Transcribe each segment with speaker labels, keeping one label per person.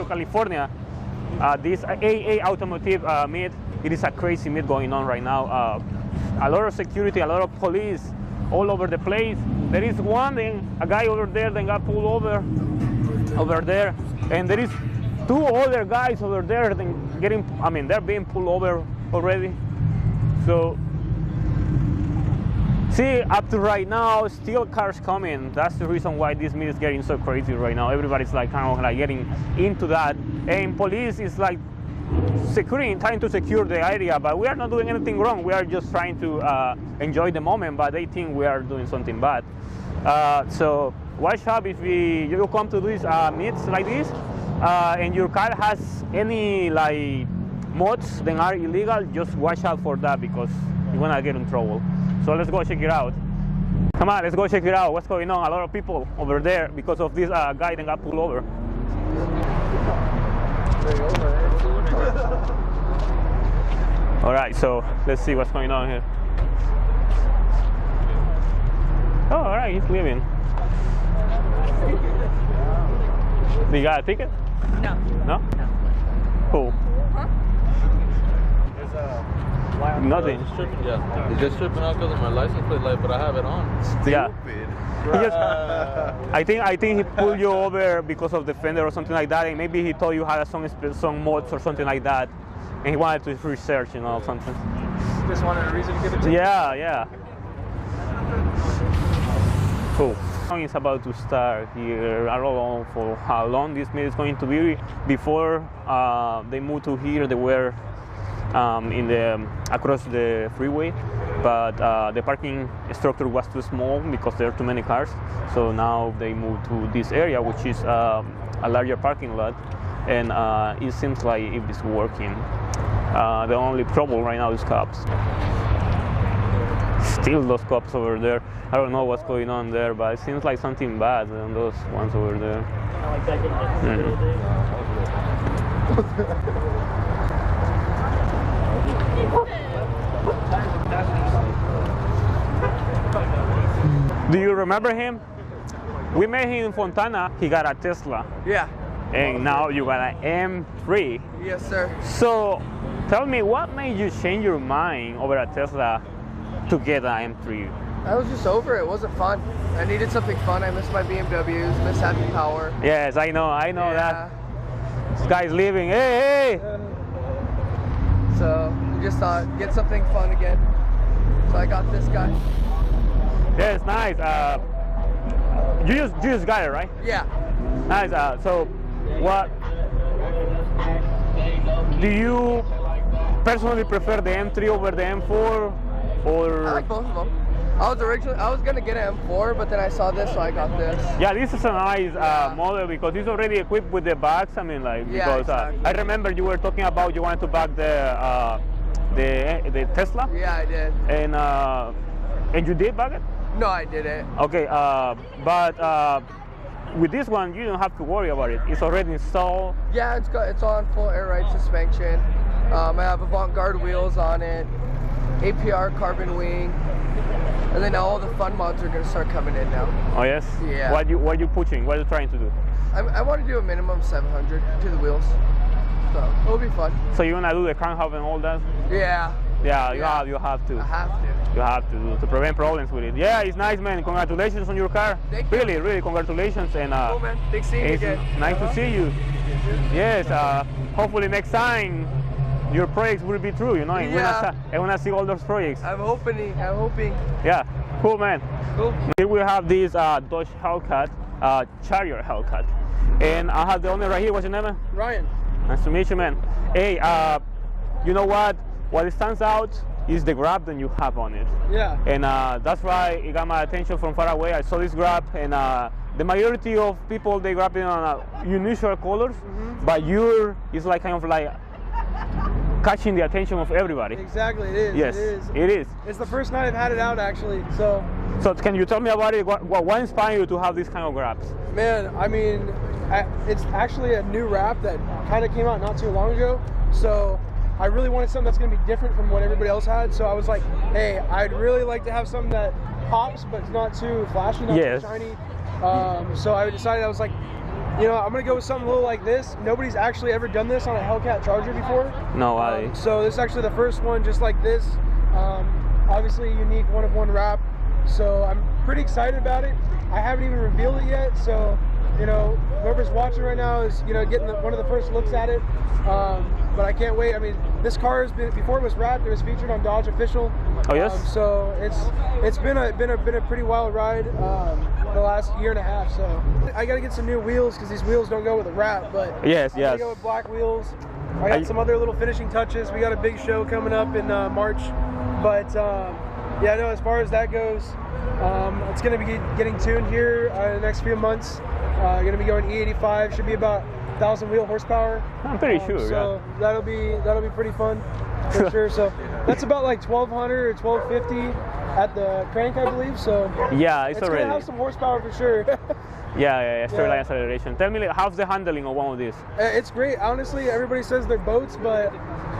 Speaker 1: California, this AAUTOMOTIVE meet, it is a crazy meet going on right now. A lot of security, a lot of police all over the place. There is a guy over there that got pulled over there, and there is 2 other guys over there that they're being pulled over already. So see, up to right now, still cars coming. That's the reason why this meet is getting so crazy right now. Everybody's like kind of like getting into that, and police is like trying to secure the area, but we are not doing anything wrong. We are just trying to enjoy the moment, but they think we are doing something bad. So watch out if you come to these meets like this, and your car has any like mods that are illegal. Just watch out for that, because you're gonna get in trouble. So let's go check it out. Come on, let's go check it out. What's going on? A lot of people over there because of this guy that got pulled over. All right, so let's see what's going on here. Oh, all right, he's leaving. You got a ticket?
Speaker 2: No.
Speaker 1: No?
Speaker 2: No.
Speaker 1: Cool.
Speaker 2: Huh?
Speaker 1: Nothing.
Speaker 3: Yeah, it's just tripping out because of my license plate light, but I have it on.
Speaker 1: Yeah. I think he pulled you over because of the fender or something like that, and maybe he told you had some mods or something like that, and he wanted to research, you know, something.
Speaker 4: Just wanted a reason to give it to
Speaker 1: Yeah, yeah. Cool. It's about to start here. I don't know for how long this meet is going to be. Before they moved to here, they were across the freeway, but the parking structure was too small because there are too many cars. So now they moved to this area, which is a larger parking lot, and it seems like it's working. The only trouble right now is cops. Still those cops over there. I don't know what's going on there, but it seems like something bad on those ones over there. Do you remember him? We met him in Fontana. He got a Tesla.
Speaker 4: Yeah.
Speaker 1: And now you got an M3.
Speaker 4: Yes, sir.
Speaker 1: So tell me, what made you change your mind over a Tesla to get an M3?
Speaker 4: I was just over it. It wasn't fun. I needed something fun. I missed my BMWs, missed having power.
Speaker 1: Yes, I know
Speaker 4: Yeah.
Speaker 1: that. This guy's leaving. Hey, hey!
Speaker 4: So we just thought, get something fun again. So I got this guy.
Speaker 1: Yeah, it's nice. You just got it, right?
Speaker 4: Yeah.
Speaker 1: Nice. So what do you personally prefer, the M3 over the M4, or?
Speaker 4: I like both of them. I was gonna get an M4, but then I saw this, so I got this.
Speaker 1: Yeah, this is a nice model because it's already equipped with the bags. I mean, like,
Speaker 4: Yeah,
Speaker 1: because
Speaker 4: exactly.
Speaker 1: I remember you were talking about you wanted to bag the Tesla.
Speaker 4: Yeah, I did.
Speaker 1: And you did bag it?
Speaker 4: No, I didn't.
Speaker 1: Okay, but with this one, you don't have to worry about it. It's already installed.
Speaker 4: Yeah, it's on full air ride suspension. I have avant-garde wheels on it, APR carbon wing, and then now all the fun mods are gonna start coming in now.
Speaker 1: Oh yes?
Speaker 4: Yeah.
Speaker 1: What are you pushing? What are you trying to do?
Speaker 4: I want to do a minimum 700 to the wheels, so it'll be fun.
Speaker 1: So you're gonna do the crank and all that?
Speaker 4: Yeah.
Speaker 1: Yeah,
Speaker 4: Yeah.
Speaker 1: you have to.
Speaker 4: I have to.
Speaker 1: You have to prevent problems with it. Yeah, it's nice, man. Congratulations on your car.
Speaker 4: Thank you.
Speaker 1: Really congratulations. And
Speaker 4: Cool, man. Thanks seeing you
Speaker 1: it's
Speaker 4: again.
Speaker 1: nice to see you. Yes, hopefully next time your projects will be true, you know.
Speaker 4: Yeah.
Speaker 1: I wanna see all those projects.
Speaker 4: I'm hoping.
Speaker 1: Yeah, cool, man.
Speaker 4: Cool.
Speaker 1: Here we have this Dodge HellCat, Charger HellCat. And I have the owner right here. What's your name, man?
Speaker 4: Ryan.
Speaker 1: Nice to meet you, man. Hey, you know what? What stands out is the grab that you have on it.
Speaker 4: Yeah.
Speaker 1: And that's why it got my attention from far away. I saw this grab, and the majority of people, they grab it on unusual colors, but yours is like kind of like catching the attention of everybody.
Speaker 5: Exactly, it is.
Speaker 1: Yes, it is.
Speaker 5: It's the first night I've had it out, actually. So
Speaker 1: can you tell me about it? What inspired you to have these kind of grabs?
Speaker 5: man, I mean, it's actually a new wrap that kind of came out not too long ago. So I really wanted something that's going to be different from what everybody else had. So I was like, hey, I'd really like to have something that pops, but it's not too flashy, not
Speaker 1: Yes.
Speaker 5: too shiny. So I decided, I was like, you know, I'm gonna go with something a little like this. Nobody's actually ever done this on a HellCat Charger before.
Speaker 1: No,
Speaker 5: so this is actually the first one just like this. Obviously a unique one-of-one wrap. So I'm pretty excited about it. I haven't even revealed it yet, so you know, whoever's watching right now is, you know, getting one of the first looks at it. But I can't wait. I mean, this car has been, before it was wrapped, it was featured on Dodge Official.
Speaker 1: Oh yes.
Speaker 5: So it's been a pretty wild ride the last year and a half. So I got to get some new wheels because these wheels don't go with the wrap. But
Speaker 1: yes,
Speaker 5: I'm gonna go with black wheels. I got some other little finishing touches. We got a big show coming up in March. But yeah, no, as far as that goes, it's going to be getting tuned here in the next few months. Going to be going E85, should be about 1,000 wheel horsepower.
Speaker 1: I'm pretty sure.
Speaker 5: So
Speaker 1: yeah.
Speaker 5: that'll be pretty fun for sure. So that's about like 1,200 or 1,250 at the crank, I believe. So
Speaker 1: yeah, it's already.
Speaker 5: Gonna have some horsepower for sure.
Speaker 1: Yeah, straight line acceleration. Tell me, how's the handling of one of these?
Speaker 5: It's great. Honestly, everybody says they're boats, but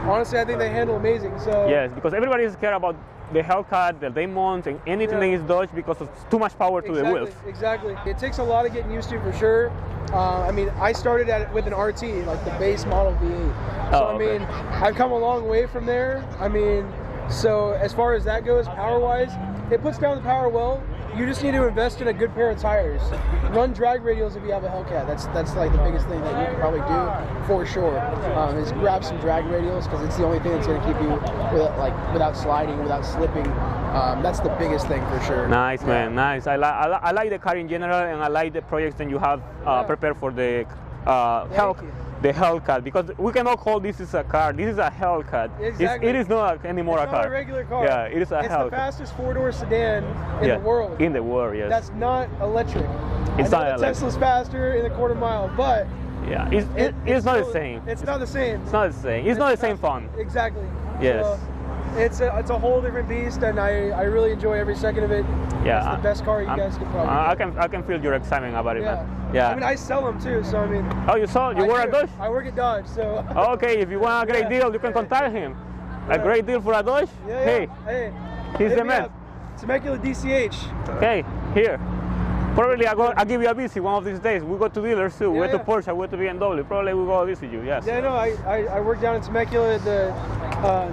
Speaker 5: honestly, I think they handle amazing. So
Speaker 1: yes, because everybody is scared about the HellCat, the Demons, and anything that is Dodge because of too much power to the wheels.
Speaker 5: Exactly. It takes a lot of getting used to for sure. I mean, I started with an RT, like the base model V8. So I mean, I've come a long way from there. I mean, so as far as that goes, power-wise, it puts down the power well. You just need to invest in a good pair of tires. Run drag radials if you have a HellCat. That's like the biggest thing that you can probably do for sure. Is grab some drag radials because it's the only thing that's going to keep you without sliding, without slipping. That's the biggest thing for sure.
Speaker 1: Nice, man, nice. I like the car in general, and I like the projects that you have prepared for the HellCat, because we cannot call this is a car. This is a HellCat.
Speaker 5: Exactly.
Speaker 1: It is not anymore a car.
Speaker 5: It's not a regular car.
Speaker 1: Yeah, it is a HellCat.
Speaker 5: It's the fastest four-door sedan in the world.
Speaker 1: In the world, yes.
Speaker 5: That's not electric.
Speaker 1: It's not electric.
Speaker 5: Tesla's faster in a quarter mile, but
Speaker 1: yeah, it's not the same.
Speaker 5: It's not the same.
Speaker 1: It's not the same. It's not the same fun.
Speaker 5: Exactly.
Speaker 1: Yes.
Speaker 5: So, it's a whole different beast, and I really enjoy every second of it.
Speaker 1: Yeah,
Speaker 5: it's the best car you guys could probably.
Speaker 1: I can feel your excitement about it, man. Yeah.
Speaker 5: I mean, I sell them too, so I mean.
Speaker 1: Oh, you saw? You work at Dodge?
Speaker 5: I work at Dodge, so.
Speaker 1: Okay, if you want a great deal, you can contact him. A great deal for a Dodge?
Speaker 5: Yeah.
Speaker 1: Hey, he's the man.
Speaker 5: Temecula DCH.
Speaker 1: Okay, here. Probably I'll give you a visit one of these days. We go to dealers too. We go to Porsche, we go to BMW. Probably we'll go visit you, yes.
Speaker 5: Yeah, no, I work down in Temecula at the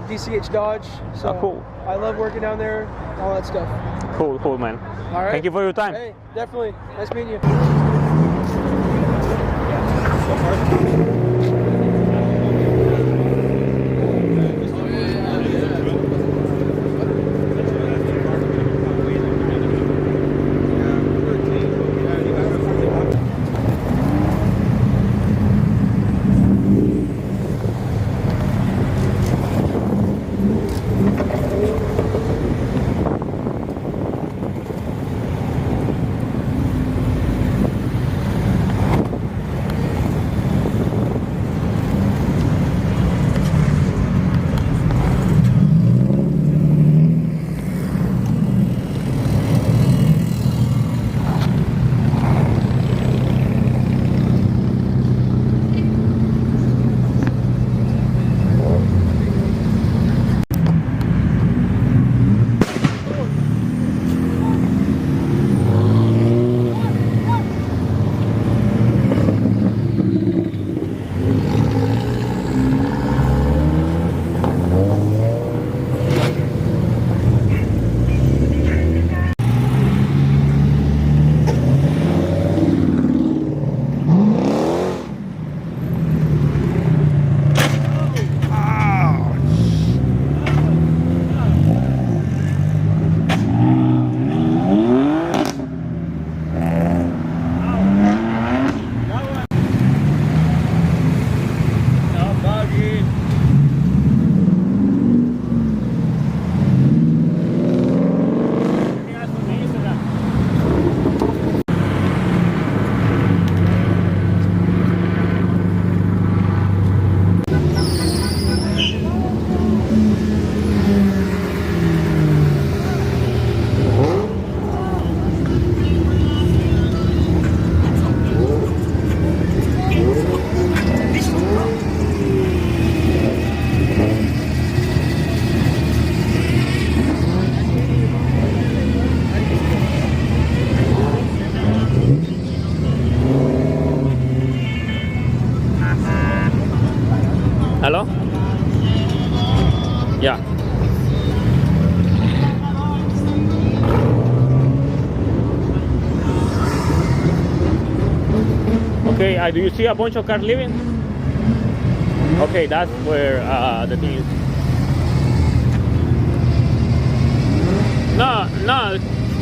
Speaker 5: DCH Dodge. So
Speaker 1: cool.
Speaker 5: I love working down there, all that stuff.
Speaker 1: Cool, man.
Speaker 5: All right.
Speaker 1: Thank you for your time.
Speaker 5: Hey, definitely. Nice meeting you.
Speaker 1: Hello? Yeah. Okay, do you see a bunch of cars leaving? Okay, that's where the thing is. No,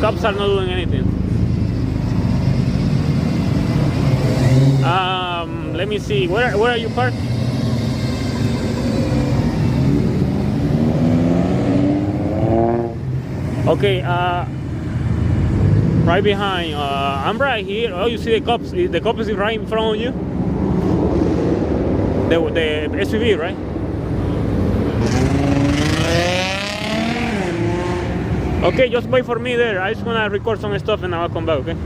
Speaker 1: cops are not doing anything. Let me see. Where are you parked? Okay, right behind. I'm right here. Oh, you see the cops? The cop is right in front of you. The SUV, right? Okay, just wait for me there. I just wanna record some stuff and I'll come back. Okay.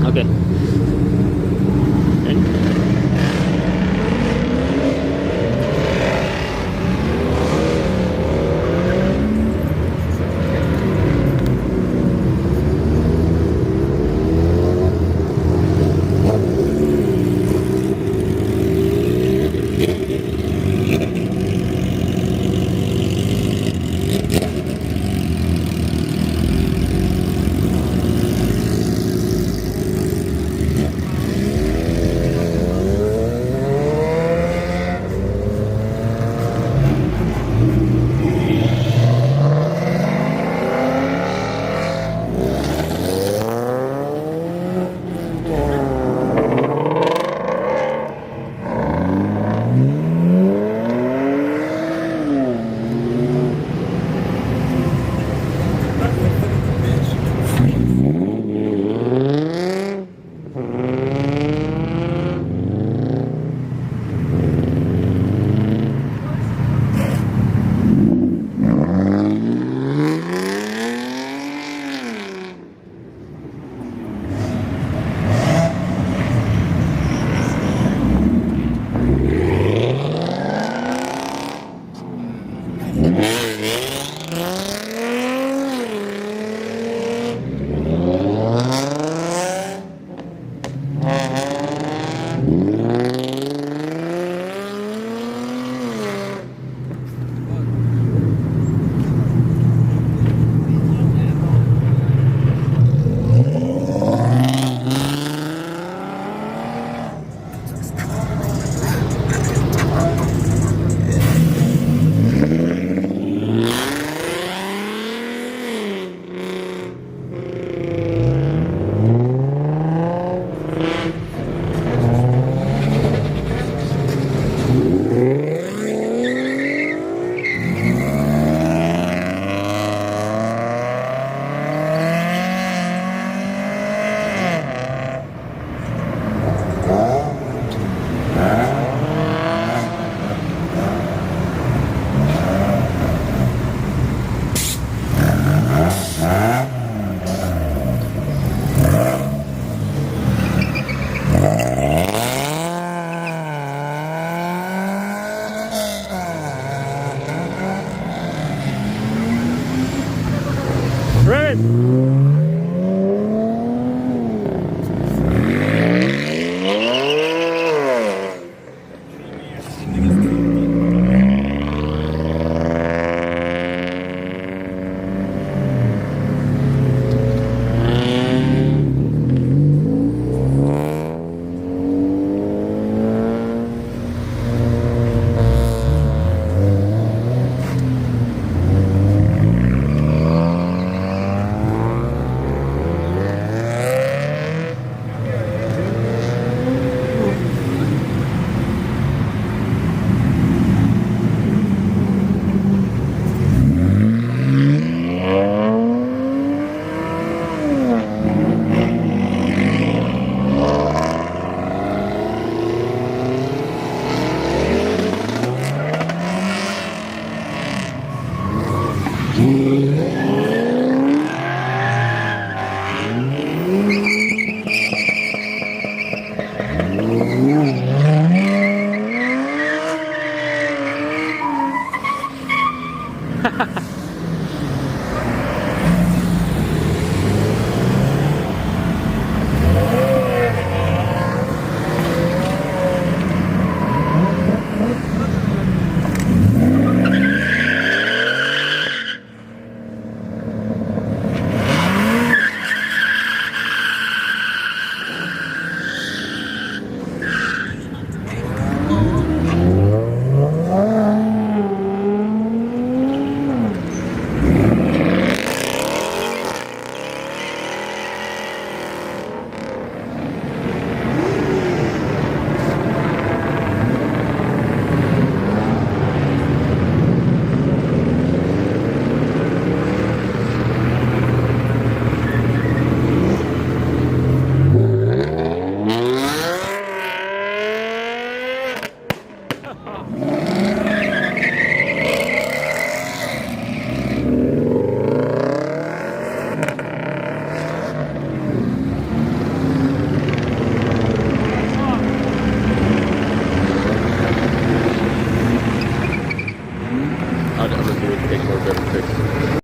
Speaker 1: Okay.